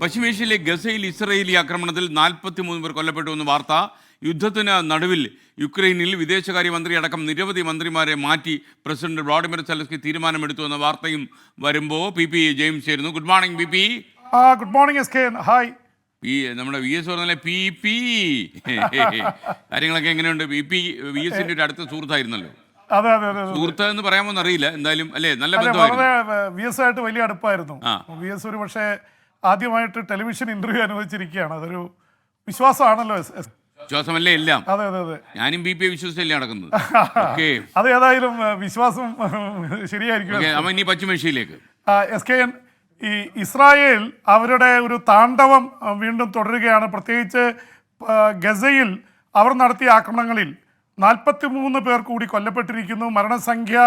പശ്ചിമേഷ്യയിലെ ഗസയിൽ ഇസ്രയേലി ആക്രമണത്തിൽ 43 പേർ കൊല്ലപ്പെട്ടുവെന്ന് വാർത്ത. യുദ്ധത്തിന് നടുവിൽ യുക്രൈനിൽ വിദേശകാര്യമന്ത്രി അടക്കം നിരവധി മന്ത്രിമാരെ മാറ്റി പ്രസിഡന്റ് വ്ളാഡിമിർ സെലൻസ്കി തീരുമാനമെടുത്തു എന്ന വാർത്തയും വരുമ്പോൾ പി ജെയിംസ് ചേരുന്നു. Good morning P. Good morning S K. Hi. നമ്മുടെ വി എസ് പറഞ്ഞാൽ പി കാര്യങ്ങളൊക്കെ എങ്ങനെയുണ്ട്? വി എസിന്റെ ഒരു അടുത്ത സുഹൃത്തായിരുന്നല്ലോ. അതെ അതെ അതെ. സുഹൃത്ത് എന്ന് പറയാമോന്ന് അറിയില്ല, എന്തായാലും അല്ലേ, നല്ല വളരെ വി എസ് ആയിട്ട് വലിയ അടുപ്പായിരുന്നു. വി എസ് ഒരു പക്ഷേ ആദ്യമായിട്ട് ടെലിവിഷൻ ഇന്റർവ്യൂ അനുവദിച്ചിരിക്കുകയാണ്. അതൊരു വിശ്വാസമാണല്ലോ. വിശ്വാസമല്ലേ എല്ലാം. അതെ അതെ അതെ. ഞാനും പി വിശ്വസിച്ചല്ലേ നടക്കുന്നത്. അത് ഏതായാലും വിശ്വാസം ശരിയായിരിക്കും. ഇനി പശ്ചിമേഷ്യയിലേക്ക് എസ് കെ എൻ. ഈ ഇസ്രായേൽ അവരുടെ ഒരു താണ്ഡവം വീണ്ടും തുടരുകയാണ്. പ്രത്യേകിച്ച് ഗസയിൽ അവർ നടത്തിയ ആക്രമണങ്ങളിൽ 43 പേർ കൂടി കൊല്ലപ്പെട്ടിരിക്കുന്നു. മരണസംഖ്യ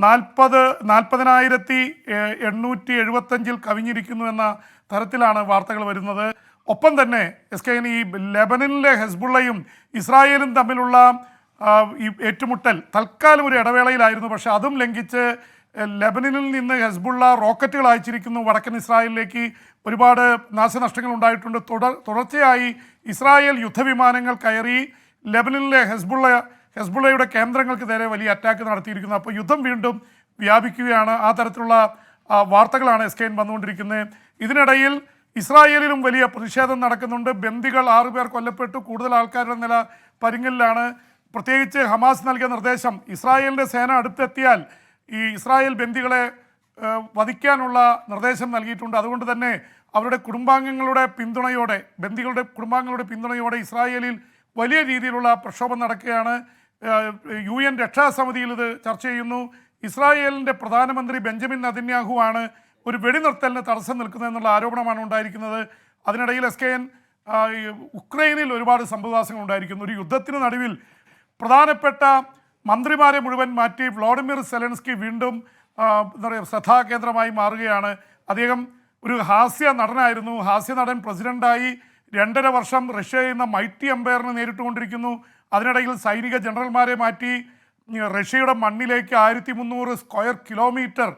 40,875 കവിഞ്ഞിരിക്കുന്നു എന്ന തരത്തിലാണ് വാർത്തകൾ വരുന്നത്. ഒപ്പം തന്നെ എസ് കെ ഈ ലെബനനിലെ ഹെസ്ബുള്ളയും ഇസ്രായേലും തമ്മിലുള്ള ഈ ഏറ്റുമുട്ടൽ തൽക്കാലം ഒരു ഇടവേളയിലായിരുന്നു. പക്ഷേ അതും ലംഘിച്ച് ലെബനനിൽ നിന്ന് ഹെസ്ബുള്ള റോക്കറ്റുകൾ അയച്ചിരിക്കുന്നു വടക്കൻ ഇസ്രായേലിലേക്ക്. ഒരുപാട് നാശനഷ്ടങ്ങൾ ഉണ്ടായിട്ടുണ്ട്. തുടർച്ചയായി ഇസ്രായേൽ യുദ്ധവിമാനങ്ങൾ കയറി ലെബനനിലെ ഹെസ്ബുള്ളയുടെ കേന്ദ്രങ്ങൾക്ക് നേരെ വലിയ അറ്റാക്ക് നടത്തിയിരിക്കുന്നു. അപ്പോൾ യുദ്ധം വീണ്ടും വ്യാപിക്കുകയാണ്. ആ തരത്തിലുള്ള വാർത്തകളാണ് എസ് കെ എൻ വന്നുകൊണ്ടിരിക്കുന്നത്. ഇതിനിടയിൽ ഇസ്രായേലിലും വലിയ പ്രതിഷേധം നടക്കുന്നുണ്ട്. ബന്ദികൾ 6 പേർ കൊല്ലപ്പെട്ടു. കൂടുതൽ ആൾക്കാരുടെ നില പരുങ്ങലിലാണ്. പ്രത്യേകിച്ച് ഹമാസ് നൽകിയ നിർദ്ദേശം, ഇസ്രായേലിൻ്റെ സേന അടുത്തെത്തിയാൽ ഈ ഇസ്രായേൽ ബന്ദികളെ വധിക്കാനുള്ള നിർദ്ദേശം നൽകിയിട്ടുണ്ട്. അതുകൊണ്ട് തന്നെ അവരുടെ കുടുംബാംഗങ്ങളുടെ പിന്തുണയോടെ, ബന്ദികളുടെ കുടുംബാംഗങ്ങളുടെ പിന്തുണയോടെ ഇസ്രായേലിൽ വലിയ രീതിയിലുള്ള പ്രക്ഷോഭം നടക്കുകയാണ്. UN രക്ഷാസമിതിയിൽ ഇത് ചർച്ച ചെയ്യുന്നു. ഇസ്രായേലിൻ്റെ പ്രധാനമന്ത്രി ബെഞ്ചമിൻ നെതന്യാഹു ആണ് ഒരു വെടിനിർത്തലിന് തടസ്സം നിൽക്കുന്നതെന്നുള്ള ആരോപണമാണ് ഉണ്ടായിരിക്കുന്നത്. അതിനിടയിൽ എസ് കെ എൻ ഉക്രൈനിൽ ഒരുപാട് സംഭവവാസങ്ങൾ ഉണ്ടായിരിക്കുന്നു. ഒരു യുദ്ധത്തിന് നടുവിൽ പ്രധാനപ്പെട്ട മന്ത്രിമാരെ മുഴുവൻ മാറ്റി വ്ളാഡിമിർ സെലൻസ്കി വീണ്ടും എന്താ പറയുക ശ്രദ്ധാകേന്ദ്രമായി മാറുകയാണ്. അദ്ദേഹം ഒരു ഹാസ്യ നടനായിരുന്നു. ഹാസ്യ നടൻ പ്രസിഡൻ്റായി 2.5 വർഷം റഷ്യ എന്ന മൈറ്റി എംപയറിനെ നേരിട്ടുകൊണ്ടിരിക്കുന്നു. അതിനിടയിൽ സൈനിക ജനറൽമാരെ മാറ്റി റഷ്യയുടെ മണ്ണിലേക്ക് 1300 സ്ക്വയർ കിലോമീറ്റർ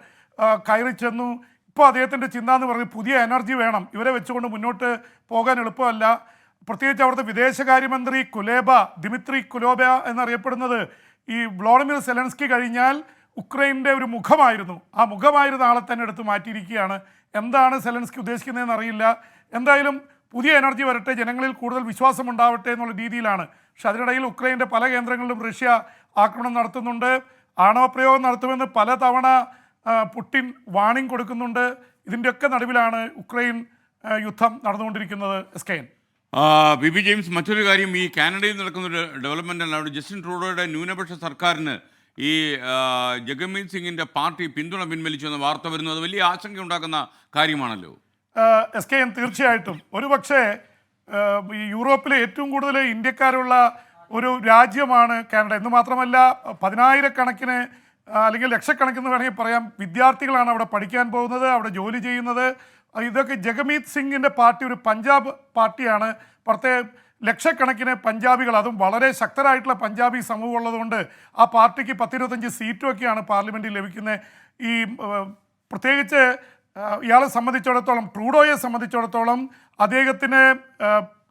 കയറി ചെന്നു. ഇപ്പോൾ അദ്ദേഹത്തിൻ്റെ ചിന്ത എന്ന് പറഞ്ഞാൽ പുതിയ എനർജി വേണം. ഇവരെ വെച്ചുകൊണ്ട് മുന്നോട്ട് പോകാൻ എളുപ്പമല്ല. പ്രത്യേകിച്ച് അവിടുത്തെ വിദേശകാര്യമന്ത്രി ദിമിത്രി കുലോബ എന്നറിയപ്പെടുന്നത് ഈ വ്ളാഡിമിർ സെലൻസ്കി കഴിഞ്ഞാൽ ഉക്രൈൻ്റെ ഒരു മുഖമായിരുന്നു. ആ മുഖമായിരുന്ന ആളെ തന്നെ എടുത്ത് മാറ്റിയിരിക്കുകയാണ്. എന്താണ് സെലൻസ്കി ഉദ്ദേശിക്കുന്നതെന്ന് അറിയില്ല. എന്തായാലും പുതിയ എനർജി വരട്ടെ, ജനങ്ങളിൽ കൂടുതൽ വിശ്വാസം ഉണ്ടാവട്ടെ എന്നുള്ള രീതിയിലാണ്. പക്ഷെ അതിനിടയിൽ ഉക്രൈൻ്റെ പല കേന്ദ്രങ്ങളിലും റഷ്യ ആക്രമണം നടത്തുന്നുണ്ട്. ആണവപ്രയോഗം നടത്തുമെന്ന് പലതവണ പുടിൻ വാണിംഗ് കൊടുക്കുന്നുണ്ട്. ഇതിൻ്റെയൊക്കെ നടുവിലാണ് ഉക്രൈൻ യുദ്ധം നടന്നുകൊണ്ടിരിക്കുന്നത്. S K N. P James, മറ്റൊരു കാര്യം, ഈ കാനഡയിൽ നടക്കുന്നൊരു ഡെവലപ്മെൻ്റാണ്. അവിടെ ജസ്റ്റിൻ ട്രൂഡോയുടെ ന്യൂനപക്ഷ സർക്കാരിന് ഈ ജഗമീത് സിംഗിൻ്റെ പാർട്ടി പിന്തുണ പിൻവലിച്ചു എന്ന വാർത്ത വരുന്നു. അത് വലിയ ആശങ്ക ഉണ്ടാക്കുന്ന കാര്യമാണല്ലോ. എസ് കെ എൻ, തീർച്ചയായിട്ടും. ഒരുപക്ഷെ ഈ യൂറോപ്പിലെ ഏറ്റവും കൂടുതൽ ഇന്ത്യക്കാരുള്ള ഒരു രാജ്യമാണ് കാനഡ. എന്ന് മാത്രമല്ല 10,000-കണക്കിന് അല്ലെങ്കിൽ ലക്ഷക്കണക്കിന് വേണമെങ്കിൽ പറയാം വിദ്യാർത്ഥികളാണ് അവിടെ പഠിക്കാൻ പോകുന്നത്, അവിടെ ജോലി ചെയ്യുന്നത്. ഇതൊക്കെ ജഗമീത് സിംഗിൻ്റെ പാർട്ടി ഒരു പഞ്ചാബ് പാർട്ടിയാണ്. പുറത്തെ ലക്ഷക്കണക്കിന് പഞ്ചാബികൾ, അതും വളരെ ശക്തരായിട്ടുള്ള പഞ്ചാബി സമൂഹം ഉള്ളതുകൊണ്ട് ആ പാർട്ടിക്ക് 10-25 സീറ്റുമൊക്കെയാണ് പാർലമെൻറ്റിൽ ലഭിക്കുന്നത്. ഈ പ്രത്യേകിച്ച് ഇയാളെ സംബന്ധിച്ചിടത്തോളം, ട്രൂഡോയെ സംബന്ധിച്ചിടത്തോളം അദ്ദേഹത്തിന്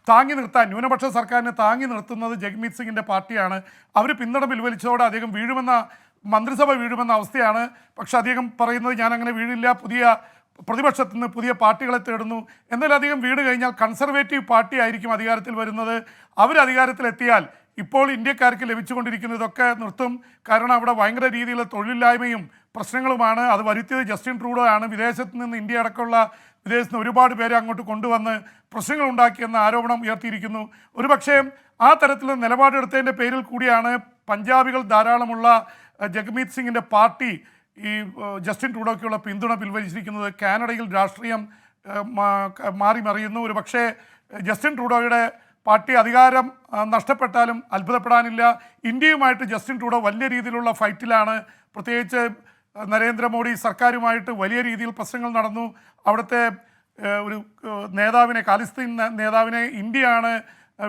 താങ്ങി നിർത്താൻ, ന്യൂനപക്ഷ സർക്കാരിനെ താങ്ങി നിർത്തുന്നത് ജഗ്മീത് സിംഗിൻ്റെ പാർട്ടിയാണ്. അവർ പിന്തുണ പിൻവലിച്ചതോടെ അദ്ദേഹം മന്ത്രിസഭ വീഴുമെന്ന അവസ്ഥയാണ്. പക്ഷെ അദ്ദേഹം പറയുന്നത് ഞാൻ അങ്ങനെ വീഴില്ല, പുതിയ പ്രതിപക്ഷത്തു നിന്ന് പുതിയ പാർട്ടികളെ തേടുന്നു. എന്നാൽ അധികം വീട് കഴിഞ്ഞാൽ കൺസർവേറ്റീവ് പാർട്ടി ആയിരിക്കും അധികാരത്തിൽ വരുന്നത്. അവർ അധികാരത്തിലെത്തിയാൽ ഇപ്പോൾ ഇന്ത്യക്കാർക്ക് ലഭിച്ചുകൊണ്ടിരിക്കുന്നതൊക്കെ നിർത്തും. കാരണം അവിടെ ഭയങ്കര രീതിയിലുള്ള തൊഴിലില്ലായ്മയും പ്രശ്നങ്ങളുമാണ്. അത് വരുത്തിയത് ജസ്റ്റിൻ ട്രൂഡോ ആണ്. വിദേശത്ത് നിന്ന് ഇന്ത്യ അടക്കമുള്ള വിദേശത്ത് നിന്ന് ഒരുപാട് പേരെ അങ്ങോട്ട് കൊണ്ടുവന്ന് പ്രശ്നങ്ങൾ ഉണ്ടാക്കിയെന്ന ആരോപണം ഉയർത്തിയിരിക്കുന്നു. ഒരുപക്ഷേ ആ തരത്തിലുള്ള നിലപാടെടുത്തതിൻ്റെ പേരിൽ കൂടിയാണ് പഞ്ചാബികൾ ധാരാളമുള്ള ജഗ്മീത് സിംഗിൻ്റെ പാർട്ടി ഈ ജസ്റ്റിൻ ട്രൂഡോയ്ക്കുള്ള പിന്തുണ പിൻവലിച്ചിരിക്കുന്നത്. കാനഡയിൽ രാഷ്ട്രീയം മാറി മറിയുന്നു. ഒരു പക്ഷേ ജസ്റ്റിൻ ട്രൂഡോയുടെ പാർട്ടി അധികാരം നഷ്ടപ്പെട്ടാലും അത്ഭുതപ്പെടാനില്ല. ഇന്ത്യയുമായിട്ട് ജസ്റ്റിൻ ട്രൂഡോ വലിയ രീതിയിലുള്ള ഫൈറ്റിലാണ്. പ്രത്യേകിച്ച് നരേന്ദ്രമോദി സർക്കാരുമായിട്ട് വലിയ രീതിയിൽ പ്രശ്നങ്ങൾ നടന്നു. അവിടുത്തെ ഒരു നേതാവിനെ, ഖാലിസ്ഥാൻ നേതാവിനെ ഇന്ത്യയാണ്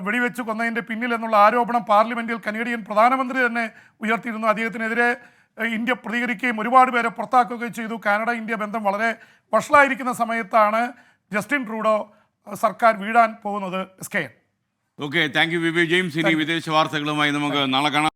വെടിവെച്ച് കൊന്നതിൻ്റെ പിന്നിൽ എന്നുള്ള ആരോപണം പാർലമെൻറ്റിൽ കനേഡിയൻ പ്രധാനമന്ത്രി തന്നെ ഉയർത്തിയിരുന്നു. അദ്ദേഹത്തിനെതിരെ ഇന്ത്യ പ്രതികരിക്കുകയും ഒരുപാട് പേരെ പുറത്താക്കുകയും ചെയ്തു. കാനഡ ഇന്ത്യ ബന്ധം വളരെ വഷളായിരിക്കുന്ന സമയത്താണ് ജസ്റ്റിൻ ട്രൂഡോ സർക്കാർ വീഴാൻ പോകുന്നത് SKN. Okay, thank you Vivek James. ഇനി വിദേശ വാർത്തകളുമായി നമുക്ക് നാളെ കാണാം.